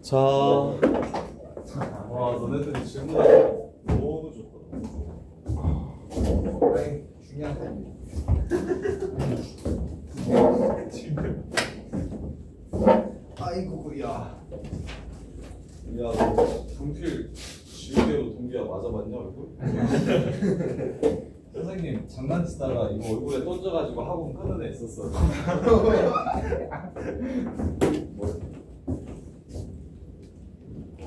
자, 와, 너네들이 질문하기 너무 좋다. 아니, 중요한 거. 아이고, 야. 야, 너 분필 지우개로 동기야 맞아봤냐 얼굴? 선생님 장난치다가 이거 얼굴에 던져가지고 학원 끊은 애 있었어.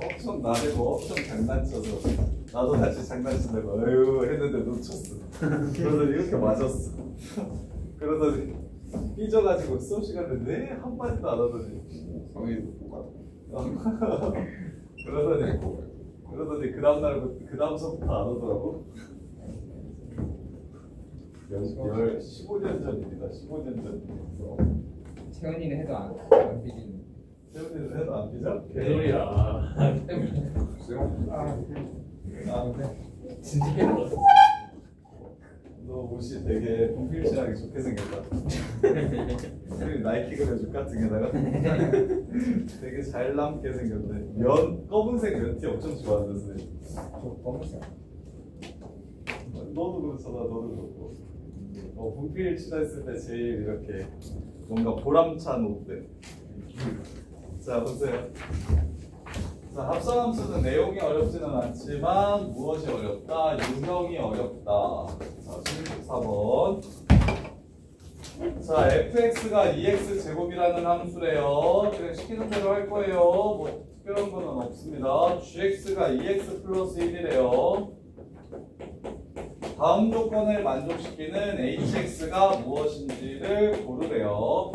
엄청 나대고 엄청 장난쳐서 나도 같이 장난친다고 어휴 했는데 놓쳤어. 그러더니 이렇게 맞았어. 그러더니 삐져가지고 수업 시간에 내 한마디도 안 하더니 그러더니 그 다음 수업부터 안 오더라고. 15년 전입니다. 15년 전. 채원이는 해도 안 비기는. 세훈이는 해도 안 삐져? 개소리야. 아, 네. 진지해. 너 옷이 되게 분필칠하기 좋게 생겼다. 세훈이 나이키 그려줄까 등에다가? 되게 잘 남게 생겼네. 검은색 면티 엄청 좋아하는데 선생님. 저 검은색. 너도 그렇잖아. 너도 그렇고. 분필 칠했을 때 제일 이렇게 뭔가 보람찬 옷들. 자 보세요. 자 합성함수는 내용이 어렵지는 않지만 무엇이 어렵다? 유형이 어렵다. 자 14번. 자 fx가 2x 제곱이라는 함수래요. 그냥 시키는 대로 할 거예요. 뭐 특별한 거는 없습니다. gx가 2x 플러스 1이래요. 다음 조건을 만족시키는 hx가 무엇인지를 고르래요.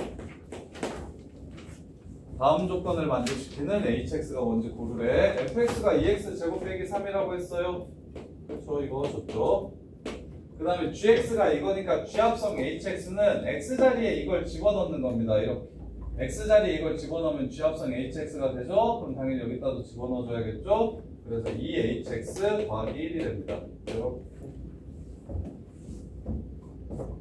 다음 조건을 만족시키는 hx가 뭔지 고르래. fx가 2x 제곱 빼기 3이라고 했어요. 그렇죠, 이거 좋죠. 그 다음에 gx가 이거니까 g합성 hx는 x자리에 이걸 집어넣는 겁니다. 이렇게 x자리에 이걸 집어넣으면 g합성 hx가 되죠. 그럼 당연히 여기다도 집어넣어줘야겠죠. 그래서 2hx 더하기 1이 됩니다.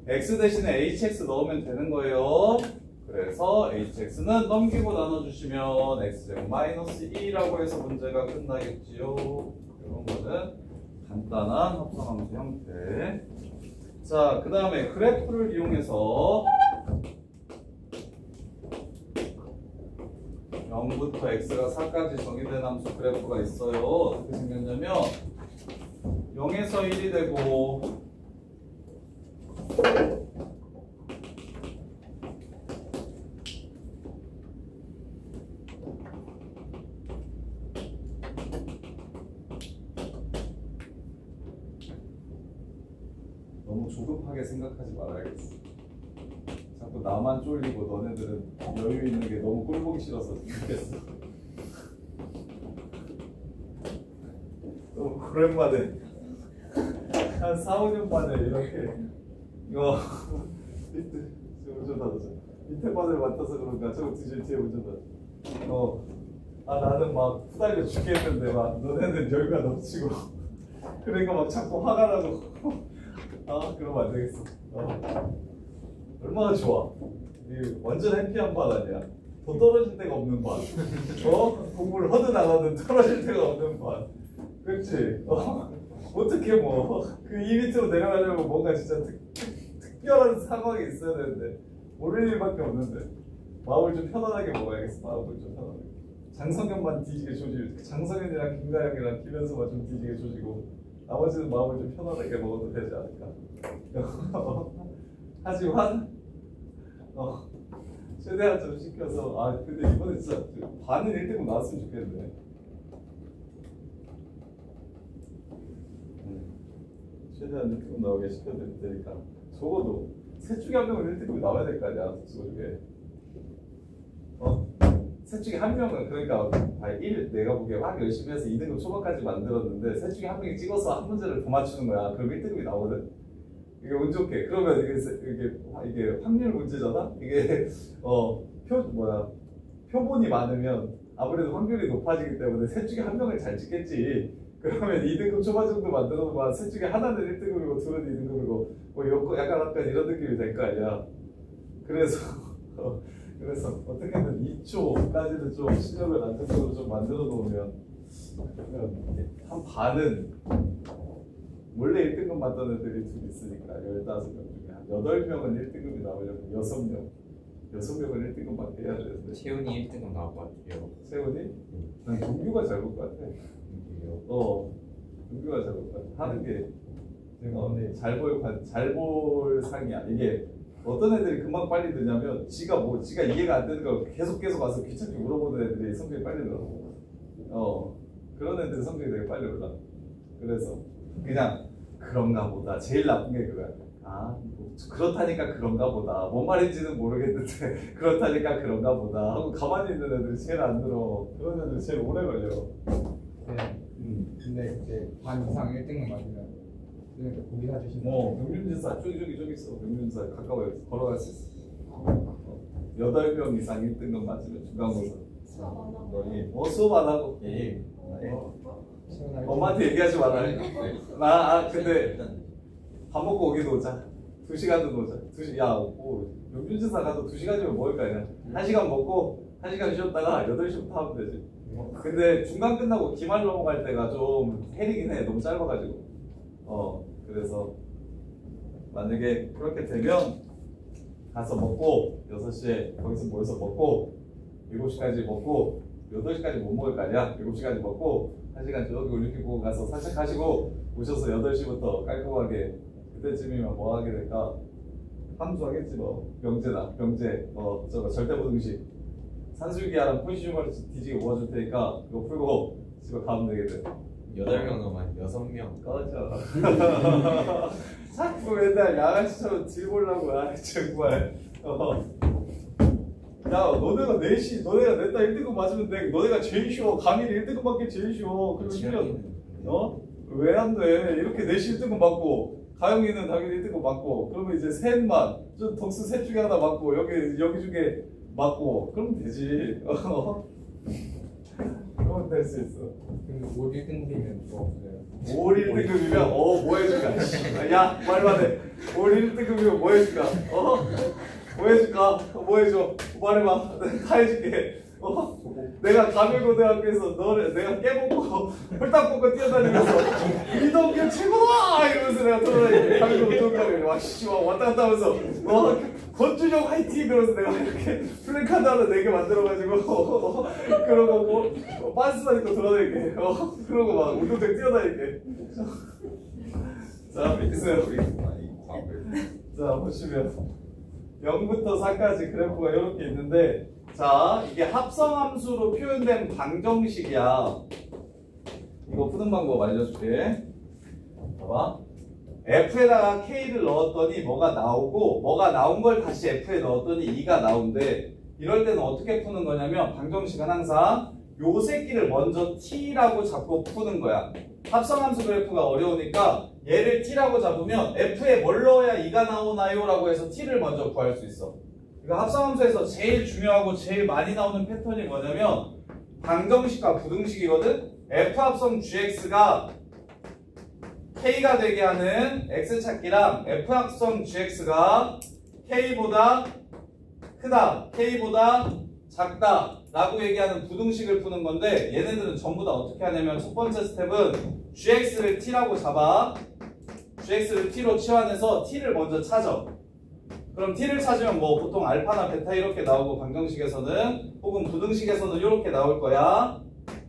x 대신에 hx 넣으면 되는 거예요. 그래서 hx는 넘기고 나눠주시면 x제곱 마이너스 2라고 해서 문제가 끝나겠지요. 이런 거는 간단한 합성함수 형태. 자, 그 다음에 그래프를 이용해서 0부터 x가 4까지 정의된 함수 그래프가 있어요. 어떻게 생겼냐면 0에서 1이 되고 너무 조급하게 생각하지 말아야겠어. 자꾸 나만 쫄리고 너네들은 여유 있는 게 너무 꼴보기 싫어서 죽겠어. 너무 오랜만에 한 4, 5년 만에 이렇게 이거 밑에 운전 닫아줘. 밑에 바늘 맡아서 그런가 저거 뒤에 운전 닫아줘. 나는 막 후달려 죽겠는데 막 너네는 여유가 넘치고 그러니까 막 자꾸 화가 나고 그러면 안 되겠어. 얼마나 좋아. 이 완전 해피한 반 아니야. 더 떨어질 데가 없는 반. 공부를 하든 안 하든 떨어질 데가 없는 반. 그렇지? 어떻게 뭐 그 2밑으로 내려가려면 뭔가 진짜 특별한 상황이 있어야 되는데 모를 일밖에 없는데 마음을 좀 편안하게 먹어야겠어. 마음을 좀 편안하게. 장성현만 뒤지게 조지. 장성현이랑 김가영이랑 김현수만 좀 뒤지게 조지고 나머지는 마음을 좀 편안하게 먹어도 되지 않을까. 하지만 최대한 좀 시켜서 근데 이번에 진짜 반은 1등급 나왔으면 좋겠네. 최대한 1등급 나오게 시켜드릴 테니까 적어도 셋 중에 한 명은 1등급이 나와야 될 거 아니야. 독서 중에 셋 중에 한 명은 그러니까 내가 보기에 막 열심히 해서 2등급 초반까지 만들었는데 셋 중에 한 명이 찍어서 한 문제를 더 맞추는 거야. 그럼 1등급이 나오거든. 이게 운 좋게. 그러면 이게 확률 문제잖아. 이게 표본이 많으면 아무래도 확률이 높아지기 때문에 셋 중에 한 명을 잘 찍겠지. 그러면 2등급 초반 정도 만들어도 셋 중에 하나는 1등급이고 둘은 2등급이고 뭐 약간 이런 느낌이 될 거 아니야. 그래서 그래서 어떻게든 2초까지는 좀 실력을 안정적으로 좀 만들어 놓으면 한 반은 원래 1등급 맞던 애들이 둘 있으니까 15명 중에 한 8명은 1등급이 나오려면 6명은 1등급 맞게 해야 되는데 채훈이 1등급 나올 것 같아요. 세훈이? 난 동규가 잘 볼 것 같아. 동규가 잘 볼 것 같아. 하는 게 잘 볼 상이야. 이게 어떤 애들이 금방 빨리 드냐면 지가 이해가 안 되는 걸 계속 와서 귀찮게 물어보는 애들이 성적이 빨리 늘어. 그런 애들은 성적이 되게 빨리 올라. 그래서 그냥 그런가 보다. 제일 나쁜 게 그거야. 뭐 그렇다니까 그런가 보다. 뭔 말인지는 모르겠는데 그렇다니까 그런가 보다 하고 가만히 있는 애들이 제일 안 늘어. 그런 애들이 제일 오래 걸려. 네. 근데 그때 반 이상 1등급 맞으면 고기 사주신다. 명륜지사 저기 있어. 명륜지사 가까워요. 걸어갈 수 있어. 8명 이상 1등급 맞으면 중간고사. 수업 안 하고 게임. 엄마한테 얘기하지 말아요. 근데 밥 먹고 오기도 오자. 2시간도 오자. 명륜지사 가도 2시간이면 먹을 거 아니야. 1시간 먹고 1시간 쉬었다가 8시부터 하면 되지. 근데 중간 끝나고 기말 넘어갈 때가 좀 해리긴 해. 너무 짧아가지고. 그래서 만약에 그렇게 되면 가서 먹고 6시에 거기서 모여서 먹고 7시까지 먹고 8시까지 못 먹을 거 아니야. 7시까지 먹고 1시간 저기 올림픽 보고 가서 산책하시고 오셔서 8시부터 깔끔하게 그때쯤이면 뭐 하게 될까? 함수 하겠지 뭐. 병제 저거 절대부등식 산술기하랑 콘슈머를 뒤지게 모아줄 테니까 그거 풀고 집에 가면 되겠네. 8명 넘어요. 6명. 꺼져. 자꾸 맨날 양아치처럼 들보려고. 정말. 야, 너네가 내 딸 1등급 맞으면 돼. 너네가 제일 쉬워. 강의를 1등급 맞기 제일 쉬워. 그리고 실력 왜 안 돼? 이렇게 내시 1등급 맞고 가영이는 당연히 1등급 맞고 그러면 이제 셋만 좀 덕수 셋 중에 하나 맞고 여기 중에 맞고 그러면 되지. 그러면 될 수 있어. 근데 5, 1등급이면 뭐 없어요? 5, 1등급이면 뭐 해줄까? 야, 말만 해. 5, 1등급이면 뭐 해줄까? 뭐 해줄까? 뭐 해줘? 말해봐. 다 해줄게. 내가 가밀고등학교에서 너를 내가 깨먹고 홀딱 뽑고 뛰어다니면서 이동규 최고다! 이러면서 내가 돌아다니게 가밀고등학교에 왔다 갔다 하면서 권준영 화이팅! 이러면서 내가 이렇게 플래카드 하나 4개 만들어가지고 그러고 뭐 빤스만 입고 돌아다니게 그러고 막 운동장 뛰어다니게. 자, 있어요. 자, 보시면 0부터 4까지 그래프가 이렇게 있는데 자, 이게 합성함수로 표현된 방정식이야. 이거 푸는 방법 알려줄게. 봐봐. F에다가 K를 넣었더니 뭐가 나오고 뭐가 나온 걸 다시 F에 넣었더니 2가 나온대. 이럴 때는 어떻게 푸는 거냐면 방정식은 항상 요 새끼를 먼저 T라고 잡고 푸는 거야. 합성함수 그래프가 어려우니까 얘를 T라고 잡으면 F에 뭘 넣어야 2가 나오나요? 라고 해서 T를 먼저 구할 수 있어. 그러니까 합성함수에서 제일 중요하고 제일 많이 나오는 패턴이 뭐냐면 방정식과 부등식이거든. F 합성 GX가 K가 되게 하는 X 찾기랑 F 합성 GX가 K보다 크다, K보다 작다 라고 얘기하는 부등식을 푸는 건데 얘네들은 전부 다 어떻게 하냐면 첫 번째 스텝은 GX를 T라고 잡아. GX를 T로 치환해서 T를 먼저 찾아. 그럼 T를 찾으면 뭐 보통 알파나 베타 이렇게 나오고 방정식에서는 혹은 부등식에서는 이렇게 나올 거야.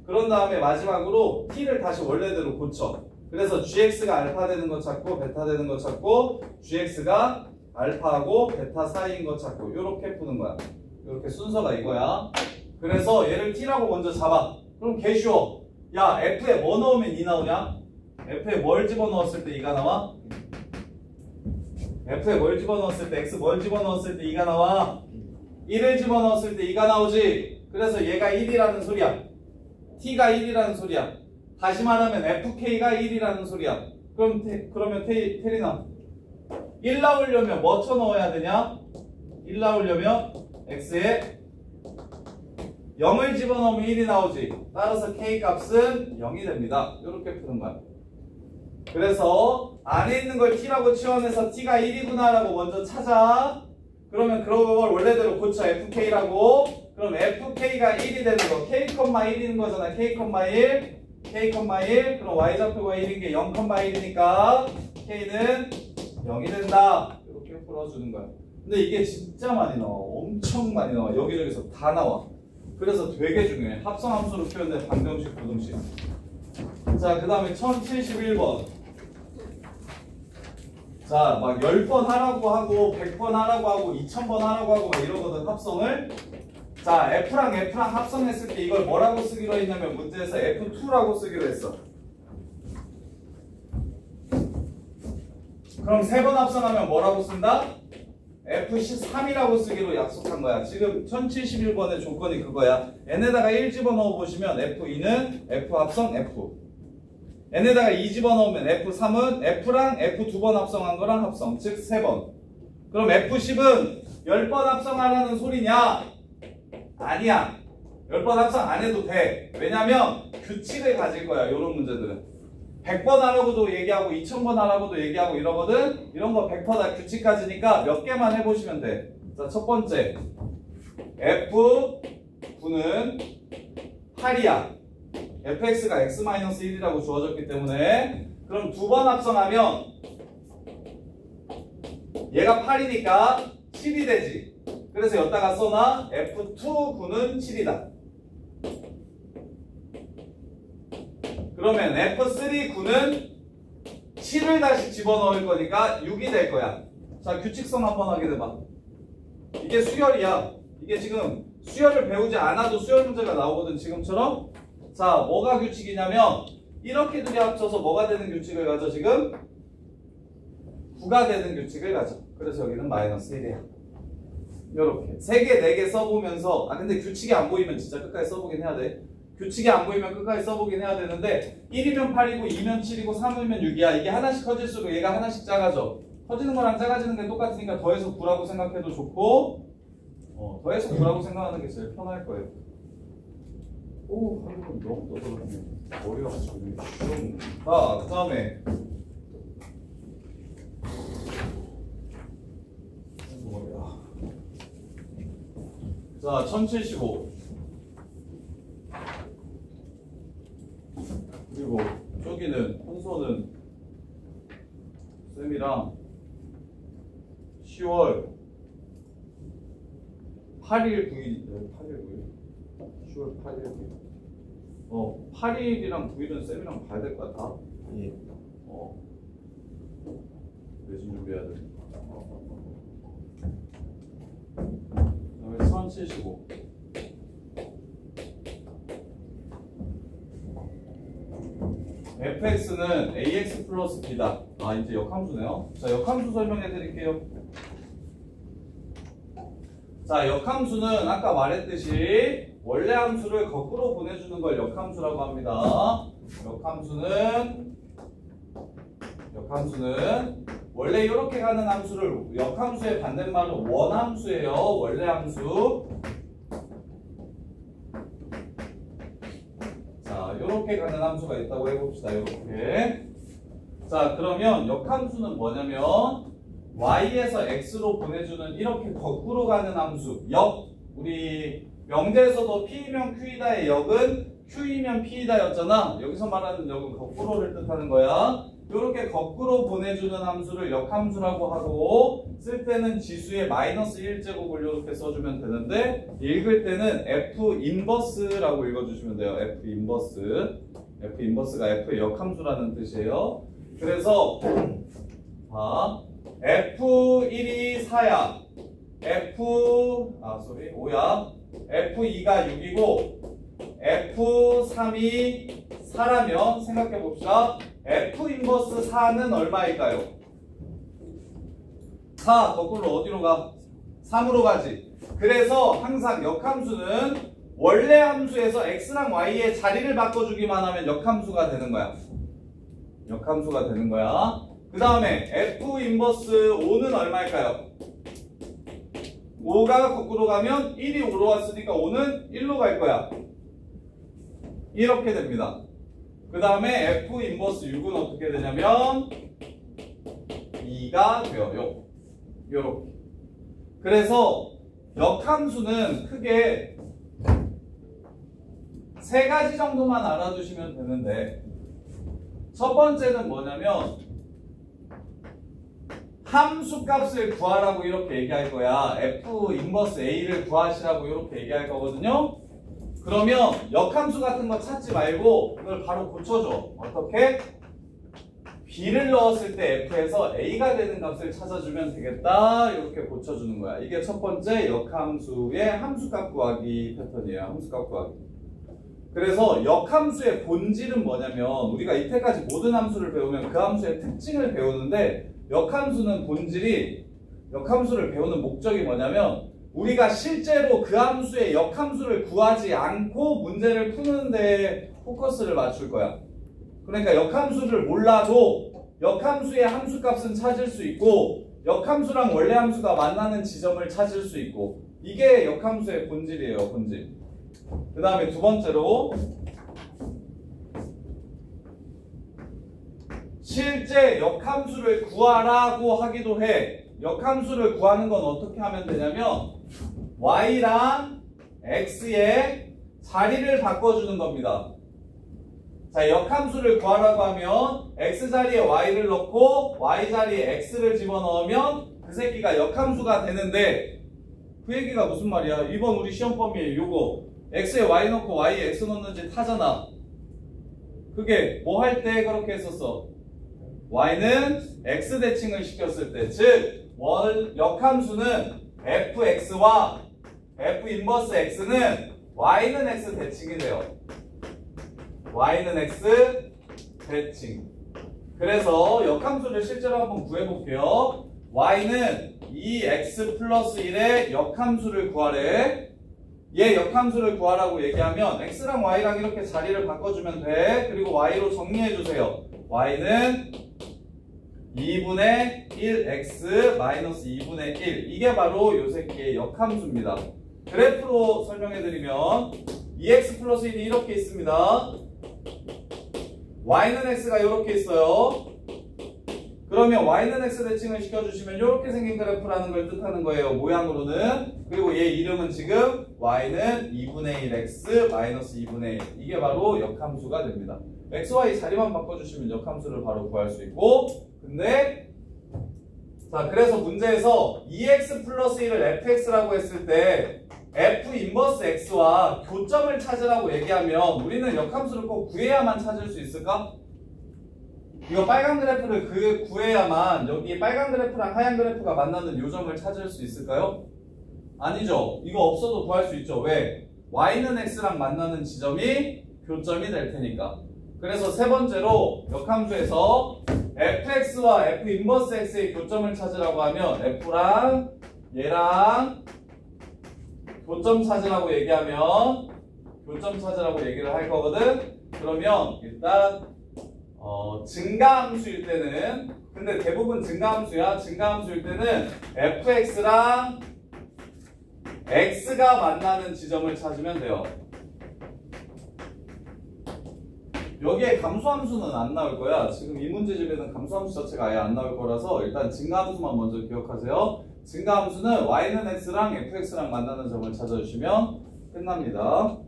그런 다음에 마지막으로 T를 다시 원래대로 고쳐. 그래서 GX가 알파 되는 거 찾고 베타 되는 거 찾고 GX가 알파하고 베타 사이인 거 찾고 이렇게 푸는 거야. 이렇게 순서가 이거야. 그래서 얘를 T라고 먼저 잡아. 그럼 개 쉬워. 야, F에 뭐 넣으면 2 나오냐? F에 뭘 집어넣었을 때 2가 나와? F에 뭘 집어넣었을 때 X 뭘 집어넣었을 때 2가 나와? 1을 집어넣었을 때 2가 나오지. 그래서 얘가 1이라는 소리야. T가 1이라는 소리야. 다시 말하면 FK가 1이라는 소리야. 그러면 테리나 1 나오려면 뭐 쳐넣어야 되냐? 1 나오려면 X에 0을 집어넣으면 1이 나오지. 따라서 K 값은 0이 됩니다. 이렇게 푸는 거야. 그래서 안에 있는 걸 T라고 치환해서 T가 1이구나 라고 먼저 찾아. 그러면 그걸 원래대로 고쳐 fk라고. 그럼 fk가 1이 되는 거. k,1인 거잖아. k,1. k,1. 그럼 y좌표가 1인 게 0,1이니까 k는 0이 된다. 이렇게 풀어주는 거야. 근데 이게 진짜 많이 나와. 엄청 많이 나와. 여기저기서 다 나와. 그래서 되게 중요해. 합성함수로 표현된 방정식, 부등식. 자, 그 다음에 1071번. 자, 막 10번 하라고 하고 100번 하라고 하고 2000번 하라고 하고 막 이러거든, 합성을. 자, F랑 합성했을 때 이걸 뭐라고 쓰기로 했냐면 문제에서 F2라고 쓰기로 했어. 그럼 3번 합성하면 뭐라고 쓴다? F13이라고 쓰기로 약속한 거야. 지금 1071번의 조건이 그거야. n에다가 1 집어넣어 보시면 F2는 F 합성 F. n에다가 2 집어넣으면 F3은 F랑 F 2번 합성한 거랑 합성. 즉 3번. 그럼 F10은 10번 합성하라는 소리냐? 아니야. 10번 합성 안 해도 돼. 왜냐면 규칙을 가질 거야. 이런 문제들은. 100번 하라고도 얘기하고 2000번 하라고도 얘기하고 이러거든. 이런 거 100% 다 규칙 가지니까 몇 개만 해보시면 돼. 자, 첫 번째 F9는 8이야. fx가 x-1이라고 주어졌기 때문에. 그럼 2번 합성하면 얘가 8이니까 7이 되지. 그래서 여기다가 써놔. F2,9는 7이다. 그러면 F3,9는 7을 다시 집어넣을 거니까 6이 될 거야. 자, 규칙성 한번 확인해봐. 이게 수열이야. 이게 지금 수열을 배우지 않아도 수열 문제가 나오거든, 지금처럼. 자, 뭐가 규칙이냐면 이렇게 두 개 합쳐서 뭐가 되는 규칙을 가져, 지금? 9가 되는 규칙을 가져. 그래서 여기는 마이너스 1이야. 요렇게 3개, 4개 써보면서. 근데 규칙이 안 보이면 진짜 끝까지 써보긴 해야 돼. 규칙이 안 보이면 끝까지 써보긴 해야 되는데 1이면 8이고 2면 7이고 3이면 6이야. 이게 하나씩 커질수록 얘가 하나씩 작아져. 커지는 거랑 작아지는 게 똑같으니까 더해서 9라고 생각해도 좋고, 더해서 9라고 생각하는 게 제일 편할 거예요. 오, 한국은 너무 떠들었네. 머리가 지금 좀. 자, 그 다음에 뭐야? 자, 1075. 그리고 저기는 혼소는 쌤이랑 10월 8일 9일 8일 9일 10월 8일 9일 8일이랑 9일은 쌤이랑 봐야 될 것 같아. 예. 내신 준비해야 돼. 그다음에 1075. fx는 ax 플러스 b다. 이제 역함수네요. 자, 역함수 설명해 드릴게요. 자, 역함수는 아까 말했듯이 원래 함수를 거꾸로 보내주는 걸 역함수라고 합니다. 역함수는 원래 이렇게 가는 함수를, 역함수의 반대말은 원함수예요. 원래 함수. 자, 이렇게 가는 함수가 있다고 해봅시다. 이렇게. 자, 그러면 역함수는 뭐냐면 y에서 x로 보내주는 이렇게 거꾸로 가는 함수. 우리 명제에서도 p이면 q이다의 역은 q이면 p이다 였잖아. 여기서 말하는 역은 거꾸로를 뜻하는 거야. 이렇게 거꾸로 보내주는 함수를 역함수라고 하고, 쓸 때는 지수의 마이너스 1제곱을 이렇게 써주면 되는데, 읽을 때는 f 인버스라고 읽어주시면 돼요. f 인버스. f 인버스가 f의 역함수라는 뜻이에요. 그래서 f1이 4야.5야. f2가 6이고 f3이 4라면 생각해봅시다. f 인버스 4는 얼마일까요? 4 거꾸로 어디로 가? 3으로 가지. 그래서 항상 역함수는 원래 함수에서 x랑 y의 자리를 바꿔주기만 하면 역함수가 되는 거야. 역함수가 되는 거야. 그 다음에 f 인버스 5는 얼마일까요? 5가 거꾸로 가면 1이 5로 왔으니까 5는 1로 갈 거야. 이렇게 됩니다. 그 다음에 f 인버스 6은 어떻게 되냐면 2가 되어요. 요렇게. 그래서 역함수는 크게 세 가지 정도만 알아두시면 되는데, 첫 번째는 뭐냐면 함수 값을 구하라고 이렇게 얘기할 거야. F 인버스 A를 구하시라고 이렇게 얘기할 거거든요. 그러면 역함수 같은 거 찾지 말고 이걸 바로 고쳐줘. 어떻게? B를 넣었을 때 F에서 A가 되는 값을 찾아주면 되겠다. 이렇게 고쳐주는 거야. 이게 첫 번째 역함수의 함수값 구하기 패턴이에요. 함수값 구하기. 그래서 역함수의 본질은 뭐냐면, 우리가 이때까지 모든 함수를 배우면 그 함수의 특징을 배우는데, 역함수는 본질이, 역함수를 배우는 목적이 뭐냐면, 우리가 실제로 그 함수의 역함수를 구하지 않고 문제를 푸는 데 포커스를 맞출 거야. 그러니까 역함수를 몰라도 역함수의 함수값은 찾을 수 있고, 역함수랑 원래 함수가 만나는 지점을 찾을 수 있고, 이게 역함수의 본질이에요. 본질. 그 다음에 두 번째로, 실제 역함수를 구하라고 하기도 해. 역함수를 구하는 건 어떻게 하면 되냐면 y랑 x의 자리를 바꿔주는 겁니다. 자, 역함수를 구하라고 하면 x 자리에 y를 넣고 y 자리에 x를 집어넣으면 그 새끼가 역함수가 되는데, 그 얘기가 무슨 말이야? 이번 우리 시험 범위에 요거 x에 y 넣고 y에 x 넣는 짓 하잖아. 그게 뭐 할 때 그렇게 했었어? y는 x 대칭을 시켰을 때, 즉 역함수는 fx와 f 인버스 x는 y는 x 대칭이 돼요. y는 x 대칭. 그래서 역함수를 실제로 한번 구해볼게요. y는 2x 플러스 1의 역함수를 구하래. 얘 역함수를 구하라고 얘기하면 x랑 y랑 이렇게 자리를 바꿔주면 돼. 그리고 y로 정리해주세요. y는 2분의 1x 마이너스 2분의 1. 이게 바로 요 새끼의 역함수입니다. 그래프로 설명해드리면 2x 플러스 1이 이렇게 있습니다. y는 x가 이렇게 있어요. 그러면 y는 x 대칭을 시켜주시면 이렇게 생긴 그래프라는 걸 뜻하는 거예요. 모양으로는. 그리고 얘 이름은 지금 y는 2분의 1x 마이너스 2분의 1. 이게 바로 역함수가 됩니다. x, y 자리만 바꿔주시면 역함수를 바로 구할 수 있고, 근데 자, 그래서 문제에서 2x 플러스 1을 fx라고 했을 때 f 인버스 x와 교점을 찾으라고 얘기하면 우리는 역함수를 꼭 구해야만 찾을 수 있을까? 이거 빨간 그래프를 구해야만 여기 빨간 그래프랑 하얀 그래프가 만나는 요점을 찾을 수 있을까요? 아니죠. 이거 없어도 구할 수 있죠. 왜? y는 x랑 만나는 지점이 교점이 될 테니까. 그래서 세 번째로 역함수에서 fx와 f 인버스 x의 교점을 찾으라고 하면 f랑 얘랑 교점 찾으라고 얘기하면 교점 찾으라고 얘기를 할 거거든. 그러면 일단 증가함수일 때는, 근데 대부분 증가함수야. 증가함수일 때는 fx랑 x가 만나는 지점을 찾으면 돼요. 여기에 감소함수는 안 나올 거야. 지금 이 문제집에는 감소함수 자체가 아예 안 나올 거라서 일단 증가함수만 먼저 기억하세요. 증가함수는 y는 x랑 fx랑 만나는 점을 찾아주시면 끝납니다.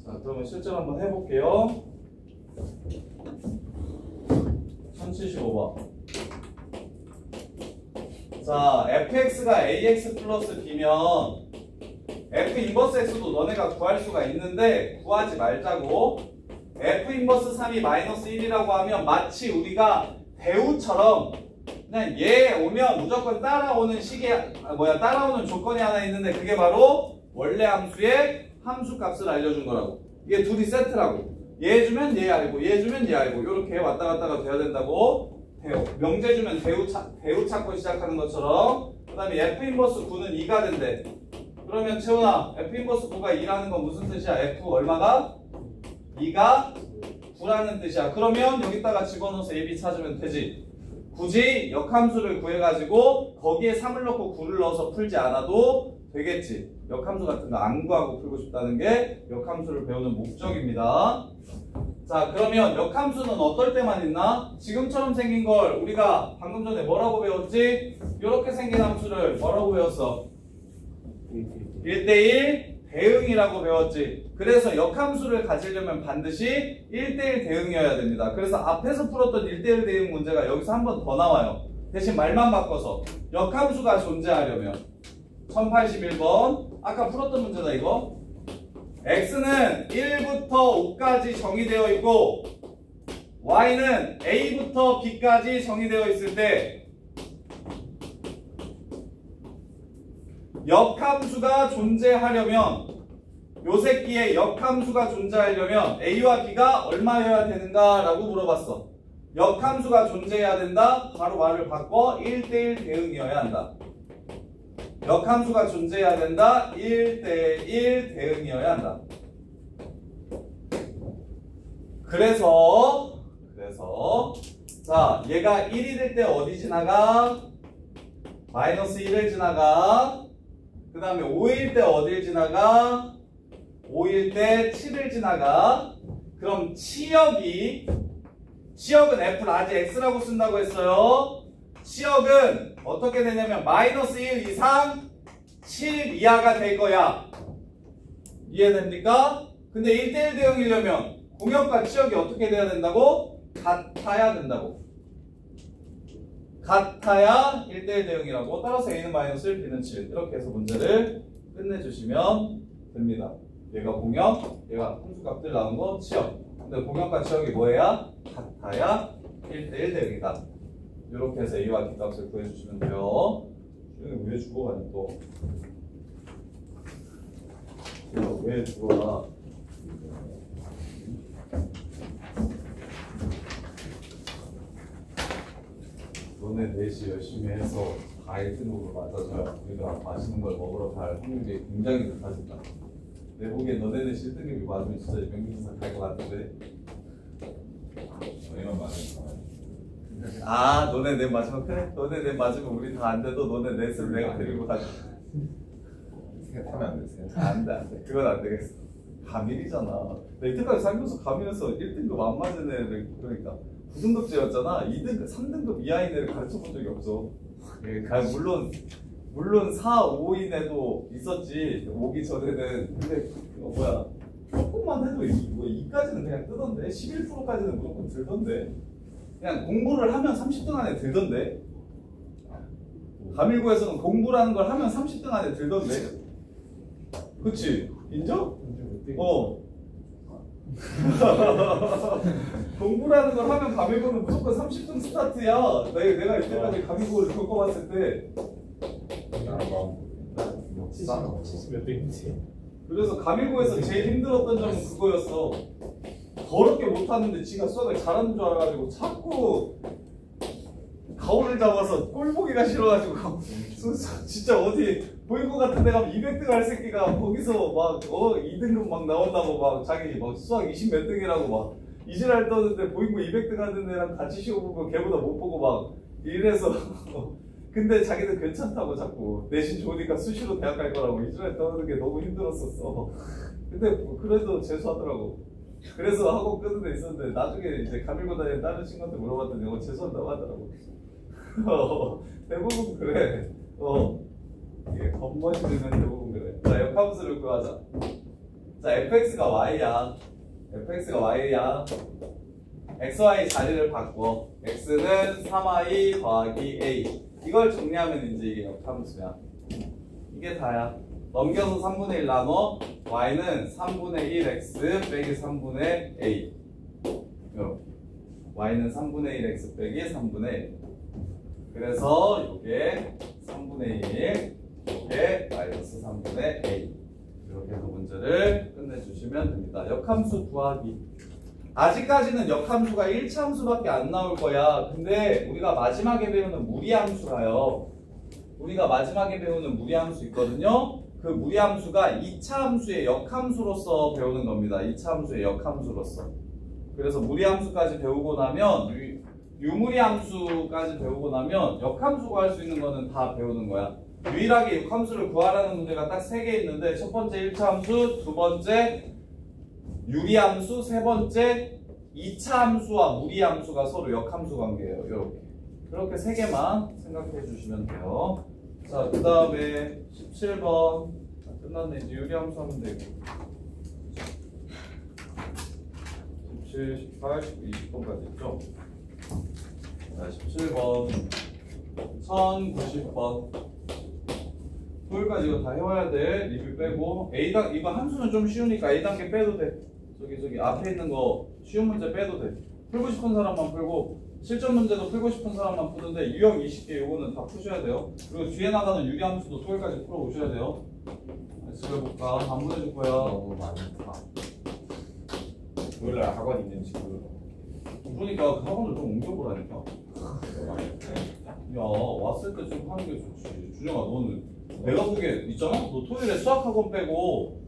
자, 그러면 실제로 한번 해볼게요. 1075번. 자, fx가 ax 플러스 b면 f 인버스 x도 너네가 구할 수가 있는데 구하지 말자고. f 인버스 3이 마이너스 1이라고 하면 마치 우리가 배우처럼 그냥 얘 오면 무조건 따라오는 따라오는 조건이 하나 있는데, 그게 바로 원래 함수의 함수 값을 알려준 거라고. 이게 둘이 세트라고. 얘 주면 얘 알고, 얘 주면 얘 알고, 이렇게 왔다 갔다가 돼야 된다고. 명제 주면 대우 찾고 시작하는 것처럼. 그 다음에 f 인버스 9는 2가 된대. 그러면 채훈아, f 인버스 9가 2라는 건 무슨 뜻이야? f 얼마가? 2가 9라는 뜻이야. 그러면 여기다가 집어넣어서 AB 찾으면 되지. 굳이 역함수를 구해가지고 거기에 3을 넣고 9를 넣어서 풀지 않아도 되겠지. 역함수 같은 거 안 구하고 풀고 싶다는 게 역함수를 배우는 목적입니다. 자, 그러면 역함수는 어떨 때만 있나? 지금처럼 생긴 걸 우리가 방금 전에 뭐라고 배웠지? 이렇게 생긴 함수를 뭐라고 배웠어? 1대1 대응이라고 배웠지. 그래서 역함수를 가지려면 반드시 1대1 대응이어야 됩니다. 그래서 앞에서 풀었던 1대1 대응 문제가 여기서 한 번 더 나와요. 대신 말만 바꿔서 역함수가 존재하려면 1081번 아까 풀었던 문제다 이거. x는 1부터 5까지 정의되어 있고 y는 a부터 b까지 정의되어 있을 때 역함수가 존재하려면 요 새끼의 역함수가 존재하려면 a와 b가 얼마여야 되는가 라고 물어봤어. 역함수가 존재해야 된다. 바로 말을 바꿔 1대1 대응이어야 한다. 역함수가 존재해야 된다. 1대1 대응이어야 한다. 그래서 자 얘가 1이 될 때 어디 지나가? 마이너스 1을 지나가. 그 다음에 5일 때 어딜 지나가? 5일 때 7을 지나가. 그럼 치역은 f 라지 x라고 쓴다고 했어요. 치역은 어떻게 되냐면 마이너스 1 이상 7 이하가 될 거야. 이해됩니까? 근데 1대1 대응이려면 공역과 치역이 어떻게 돼야 된다고? 같아야 된다고. 같아야 1대1 대응이라고. 따라서 a는 마이너스 1, b는 7. 이렇게 해서 문제를 끝내주시면 됩니다. 얘가 공역, 얘가 함수값들 나온 거 치역. 근데 공역과 치역이 뭐예요? 같아야 1대1 대응이다. 이렇게 해서 a와 b 값을 구해주시면 돼요. 얘는 왜 죽어가니 또? 얘가 왜 죽어가? 너네 넷이 열심히 해서 다 1등급으로 맞아줘야 우리가 맛있는 걸 먹으러 갈 확률이 굉장히 높아진다. 내 보기엔 너네 넷이 1등급이 맞으면 진짜 명기사 갈 것 같은데. 저희만 맞으면 아 너네 넷 맞으면 그래? 너네 넷 맞으면 우리 다 안 돼도 너네 넷을 내가 데리고 가자. 하면 안 되세요? 안돼 그건 안 되겠어. 가밀이잖아. 나 이때까지 살면서 가밀에서 1등급 안 맞은 애들 그러니까 9등급제였잖아. 2등급, 3등급 이하인 애를 가르쳐본 적이 없어. 물론 4, 5인 애도 있었지. 오기 전에는. 근데 뭐야 조금만 해도 2까지는 그냥 뜨던데. 11%까지는 무조건 들던데. 그냥 공부를 하면 30등 안에 들던데. 가밀고에서는 공부라는 걸 하면 30등 안에 들던데. 그치? 인정? 공부라는 걸 하면 가밀고는 무조건 30등 스타트야. 내가 이때까지 가밀고를 겪어봤을 때. 70몇 등이지. 그래서 가밀고에서 제일 힘들었던 점은 그거였어. 더럽게 못하는데 지가 수학을 잘하는 줄 알아가지고 자꾸 가오를 잡아서 꼴보기가 싫어가지고 진짜 어디 보이고 같은 데 가면 200등 할 새끼가 거기서 막 2등급 막 나온다고 막 자기 막 수학 20 몇 등이라고 막 이질할 떠는데 보이고 200등 하는 애랑 같이 시험 보고 걔보다 못 보고 막 이래서 근데 자기는 괜찮다고 자꾸 내신 좋으니까 수시로 대학 갈 거라고 이질할 떠는 게 너무 힘들었었어. 근데 뭐 그래도 재수하더라고. 그래서 학원 끄는 데 있었는데 나중에 이제 가밀고 다니는 다른 친구한테 물어봤더니 재수한다고 하더라고. 대부분 그래. 이게 겉멋이면 대부분 그래. 자, 역함수를 구하자. 자, fx가 y야. fx가 y야. xy 자리를 바꿔. x는 3y 더하기 a. 이걸 정리하면 이제 이게 역함수야. 이게 다야. 넘겨서 3분의 1 나눠. y는 3분의 1 x 빼기 3분의 a. 이렇게. y는 3분의 1 x 빼기 3분의 1. 그래서 이게 3분의 1, 이게 마이너스 3분의 a. 이렇게 해서 문제를 끝내주시면 됩니다. 역함수 구하기. 아직까지는 역함수가 1차 함수밖에 안 나올 거야. 근데 우리가 마지막에 배우는 무리함수가요. 우리가 마지막에 배우는 무리함수 있거든요. 그 무리함수가 2차 함수의 역함수로서 배우는 겁니다. 2차 함수의 역함수로서. 그래서 무리함수까지 배우고 나면 유무리함수까지 배우고 나면 역함수 구할 수 있는 거는 다 배우는 거야. 유일하게 역함수를 구하라는 문제가 딱 3개 있는데 첫 번째 1차 함수, 두 번째 유리함수, 세 번째 2차 함수와 무리함수가 서로 역함수 관계예요. 이렇게. 그렇게 3개만 생각해 주시면 돼요. 자, 그 다음에 17번 끝났네. 이제 유리함수 하면 되고. 17, 18, 19, 20번까지 있죠? 자, 17번 1090번 토요일까지 이거 다 해와야 돼. 리뷰 빼고 A단 이거 함수는 좀 쉬우니까 A단계 빼도 돼. 저기 앞에 있는 거 쉬운 문제 빼도 돼. 풀고 싶은 사람만 풀고 실전 문제도 풀고 싶은 사람만 푸는데 유형 20개 요거는 다 푸셔야 돼요. 그리고 뒤에 나가는 유리함수도 토요일까지 풀어 오셔야 돼요. 집에 볼까? 안 보내줄 거야. 너무 많다. 토요일날 학원 있는지 몰라. 그러니까 그 학원을 좀 옮겨보라니까. 야 왔을 때 좀 하는 게 좋지. 준영아 너는 내가 그게 있잖아. 너 토요일에 수학학원 빼고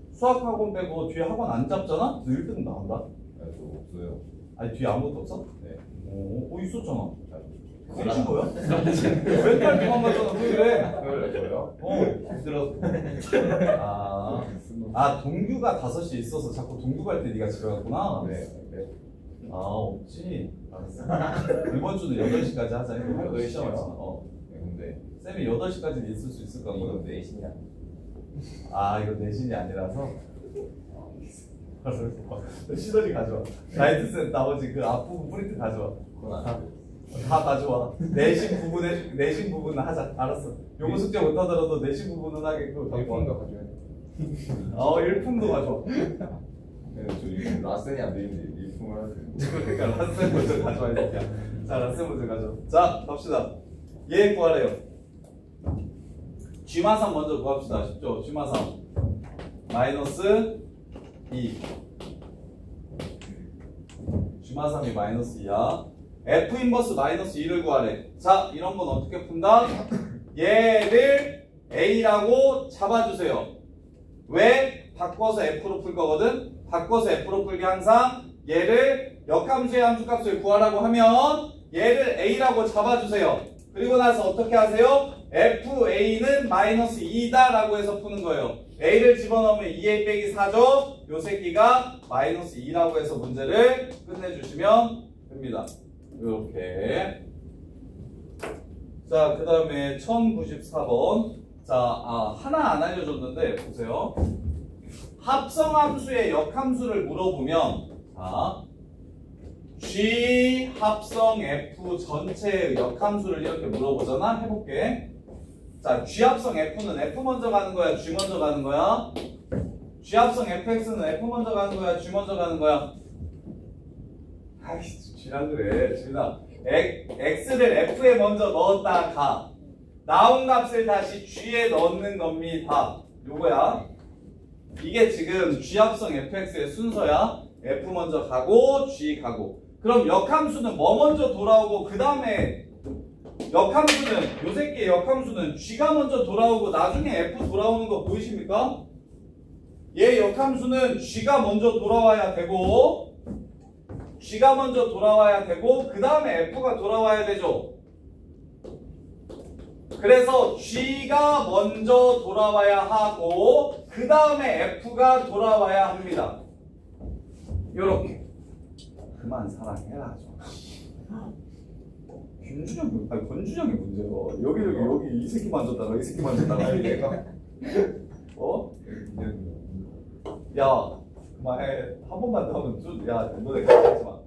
뒤에 학원 안 잡잖아? 너 1등 나온다? 네, 저 없어요. 아니 뒤에 아무것도 없어? 네. 있었잖아. 잘 미친 거야? 맨날 도망갔잖아 토요일에. 토요일에 저요? 힘들었어. 아 동규가 5시에 있어서 자꾸 동규 갈 때 네가 집에 갔구나. 네. 네. 아 없지. 알았어. 이번 주는 8시까지 하자. 이거 할 8시요? 시간 많잖아. 네, 근데 쌤이 8시까지 있을 수 있을까? 이건 내신이 아니에요. 아 이거 내신이 아니라서? 알았어. 시더지 가져와. 나이트쌤 나머지 그 앞부분 프린트 가져와. 그건 안 돼요. 다 가져와. 내신 부분은 하자. 알았어. 요거 숙제 못하더라도 내신 부분은 하게끔 갖고 와. 일품도 가져야 돼. 일품도 가져와. 네, 저 이거 라센이 안 되는데 일품을 하세요. 그러니까 라센 먼저 가져와야 돼. 자 라센 먼저 가져와. 자 갑시다. 얘 구하래요. G마삼 먼저 구합시다. 쉽죠? G마삼 마이너스 2. G마삼이 마이너스 2야. F 인버스 마이너스 2를 구하래. 자 이런 건 어떻게 푼다? 얘를 A라고 잡아주세요. 왜? 바꿔서 F로 풀 거거든? 바꿔서 F로 풀기 항상 얘를 역함수의 함수값을 구하라고 하면 얘를 A라고 잡아주세요. 그리고 나서 어떻게 하세요? FA는 마이너스 2다 라고 해서 푸는 거예요. A를 집어넣으면 2A 빼기 4죠? 요 새끼가 마이너스 2라고 해서 문제를 끝내주시면 됩니다. 이렇게. 자, 그 다음에 1094번. 자, 하나 안 알려줬는데, 보세요. 합성함수의 역함수를 물어보면, 자, G 합성 F 전체의 역함수를 이렇게 물어보잖아? 해볼게. 자, G 합성 F는 F 먼저 가는 거야? G 먼저 가는 거야? G 합성 FX는 F 먼저 가는 거야? G 먼저 가는 거야? 아이씨, G라 그래. G나. X를 F에 먼저 넣었다가 나온 값을 다시 G에 넣는 겁니다. 요거야. 이게 지금 G 합성 FX의 순서야. F 먼저 가고 G 가고. 그럼 역함수는 뭐 먼저 돌아오고 그 다음에 역함수는 요 새끼의 역함수는 G가 먼저 돌아오고 나중에 F 돌아오는 거 보이십니까? 얘 역함수는 G가 먼저 돌아와야 되고 G가 먼저 돌아와야 되고 그 다음에 F가 돌아와야 되죠. 그래서 G가 먼저 돌아와야 하고 그 다음에 F가 돌아와야 합니다. 요렇게. 그만 사랑해라 좀. 김준영, 아니 권준영이 문제요. 여기 이 새끼 만졌다가 이 새끼 만졌다가. 아니 내가 야 그만해. 한 번만 더 하면 야 너네 가지 마.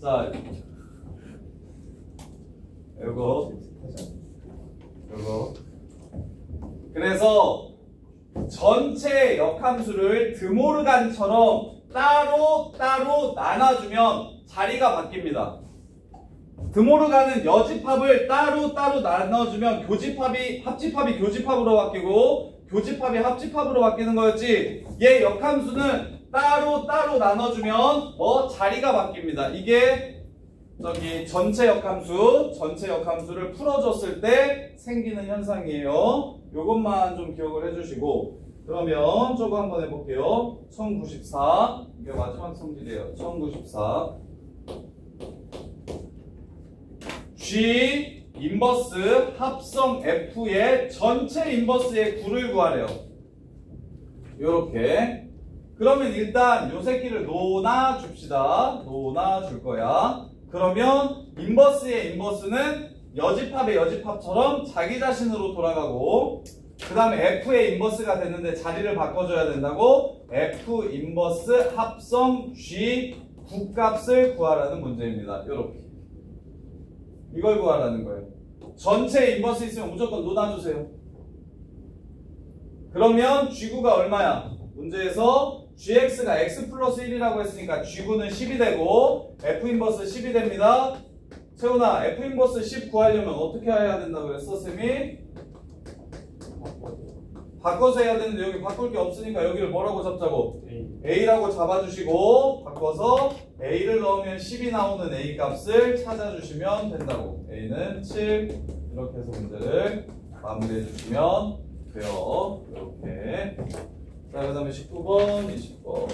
자 요거 그래서 전체 역함수를 드모르간처럼 따로 나눠주면 자리가 바뀝니다. 드모르간은 여집합을 따로 나눠주면 합집합이 교집합으로 바뀌고 교집합이 합집합으로 바뀌는 거였지. 얘 역함수는 따로 나눠주면 자리가 바뀝니다. 이게 저기 전체 역함수를 풀어줬을 때 생기는 현상이에요. 요것만 좀 기억을 해주시고 그러면 저거 한번 해볼게요. 1094 이게 마지막 성질이에요. 1094 G 인버스 합성 F의 전체 인버스의 9를 구하래요. 요렇게. 그러면 일단 요 새끼를 놓아줍시다. 놓아줄 거야. 그러면 인버스의 인버스는 여집합의 여집합처럼 자기 자신으로 돌아가고 그 다음에 F의 인버스가 됐는데 자리를 바꿔줘야 된다고 F 인버스 합성 G 국값을 구하라는 문제입니다. 이렇게 이걸 구하라는 거예요. 전체 인버스 있으면 무조건 놓아주세요. 그러면 G9가 얼마야? 문제에서 GX가 X 플러스 1이라고 했으니까 G9는 10이 되고 F 인버스 10이 됩니다. 세훈아, F 인버스 10 구하려면 어떻게 해야 된다고 그랬어, 쌤이? 바꿔서 해야 되는데 여기 바꿀 게 없으니까 여기를 뭐라고 잡자고? A라고 잡아주시고 바꿔서 A를 넣으면 10이 나오는 A 값을 찾아주시면 된다고. A는 7 이렇게 해서 문제를 마무리해 주시면 돼요. 이렇게. 자, 그 다음에 19번, 20번.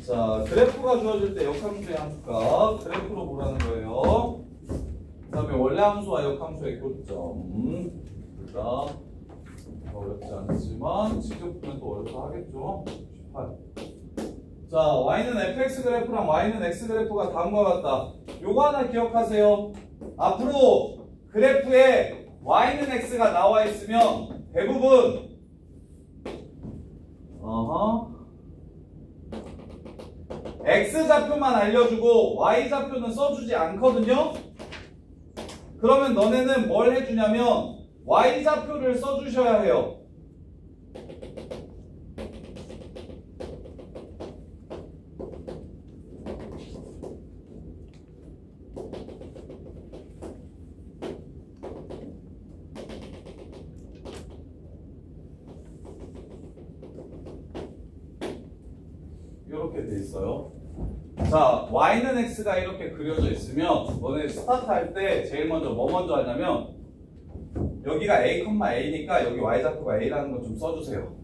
자, 그래프가 주어질 때 역함수의 함수값 그래프로 보라는 거예요. 그 다음에 원래 함수와 역함수의 교점. 둘다 어렵지 않지만 직접 보면 또 어렵다 하겠죠. 18. 자, y는 fx 그래프랑 y는 x 그래프가 다음과 같다. 요거 하나 기억하세요. 앞으로 그래프에 y는 x가 나와 있으면 대부분 x좌표만 알려주고 y좌표는 써주지 않거든요. 그러면 너네는 뭘 해주냐면 y좌표를 써주셔야 해요. 이렇게 돼 있어요. 자, y는 x가 이렇게 그려져 있으면 너네 스타트 할 때 제일 먼저 뭐 먼저 하냐면 여기가 a, a니까 여기 y좌표가 a라는 거 좀 써주세요.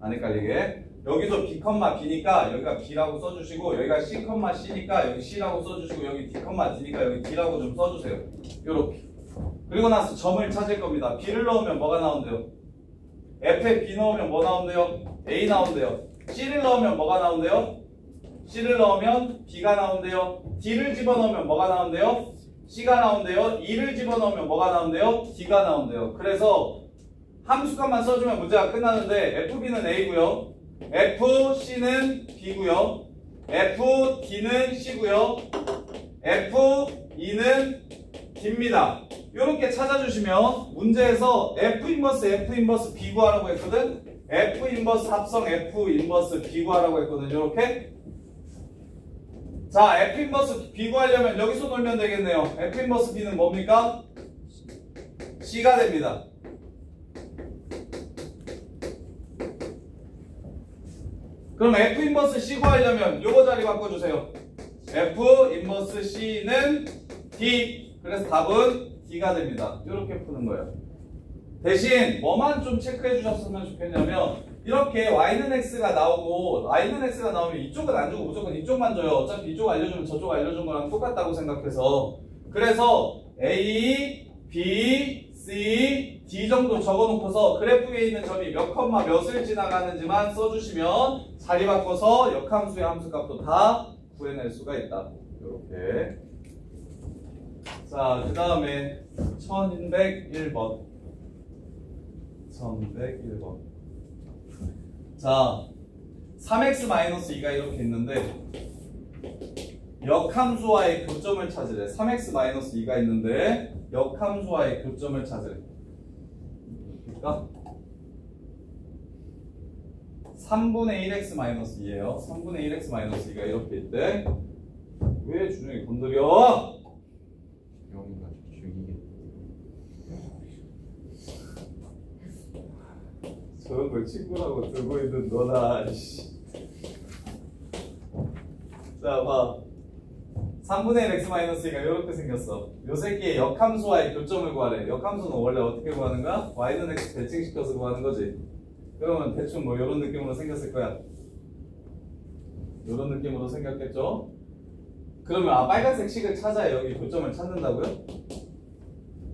안 헷갈리게. 여기도 b, b니까 여기가 b라고 써주시고 여기가 c, c니까 여기 c라고 써주시고 여기 d, d니까 여기 d라고 좀 써주세요. 요렇게. 그리고 나서 점을 찾을 겁니다. b를 넣으면 뭐가 나온대요? f에 b 넣으면 뭐 나온대요? a 나온대요. c를 넣으면 뭐가 나온대요? c를 넣으면 b가 나온대요. d를 집어넣으면 뭐가 나온대요? c가 나온대요. e를 집어넣으면 뭐가 나온대요? d가 나온대요. 그래서 함수값만 써주면 문제가 끝나는데 fb는 a고요. fc는 b고요. fd는 c고요. fe는 d입니다. 이렇게 찾아주시면 문제에서 f 인버스 b 구하라고 했거든. f 인버스 합성 f 인버스 b 구하라고 했거든. 이렇게. 자, f 인버스 b 구하려면 여기서 놀면 되겠네요. f 인버스 b는 뭡니까? c가 됩니다. 그럼 f 인버스 c 구하려면 요거 자리 바꿔주세요. f 인버스 c는 d. 그래서 답은 d가 됩니다. 이렇게 푸는 거예요. 대신 뭐만 좀 체크해 주셨으면 좋겠냐면 이렇게 y는 x가 나오고 y는 x가 나오면 이쪽은 안 주고 무조건 이쪽만 줘요. 어차피 이쪽 알려주면 저쪽 알려준 거랑 똑같다고 생각해서. 그래서 a, b, c, d 정도 적어놓고서 그래프에 있는 점이 몇 컴마 몇을 지나가는지만 써주시면 자리 바꿔서 역함수의 함수값도 다 구해낼 수가 있다. 이렇게. 자, 그 다음에 1101번. 1101번. 자, 3x-2가 이렇게 있는데 역함수와의 교점을 찾으래. 3x-2가 있는데 역함수와의 교점을 찾으래. 그러니까 3분의 1x-2예요. 3분의 1x-2가 이렇게 있대. 왜 준영이 건드려? 영이가 죽이겠다. 저런 걸 친구라고 들고 있는 너나. 자, 봐. 3분의 1 x-2가 이렇게 생겼어. 요 새끼의 역함수와의 교점을 구하래. 역함수는 원래 어떻게 구하는가? y는 x 대칭시켜서 구하는 거지. 그러면 대충 뭐 이런 느낌으로 생겼을 거야. 이런 느낌으로 생겼겠죠? 그러면 빨간색 식을 찾아야 여기 교점을 찾는다고요?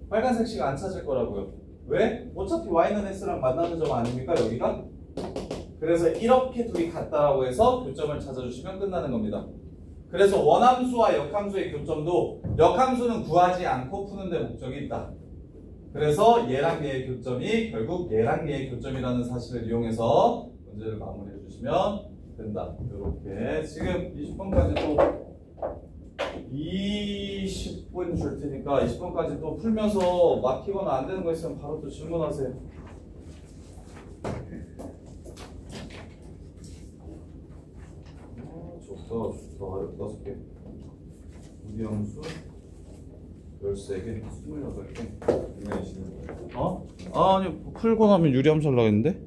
빨간색 식 안 찾을 거라고요. 왜? 어차피 y는 x랑 만나는 점 아닙니까 여기가? 그래서 이렇게 둘이 같다라고 해서 교점을 찾아주시면 끝나는 겁니다. 그래서 원함수와 역함수의 교점도 역함수는 구하지 않고 푸는 데 목적이 있다. 그래서 얘랑 얘의 교점이 결국 얘랑 얘의 교점이라는 사실을 이용해서 문제를 마무리해 주시면 된다. 이렇게 지금 20번까지 또 20분 줄 테니까 20번까지 또 풀면서 막히거나 안 되는 거 있으면 바로 또 질문하세요. 좋다. 15개. 무리함수 13개, 28개. 분명히 쉬는 거예요. 아니 풀고 나면 유리함수 하려고 했는데?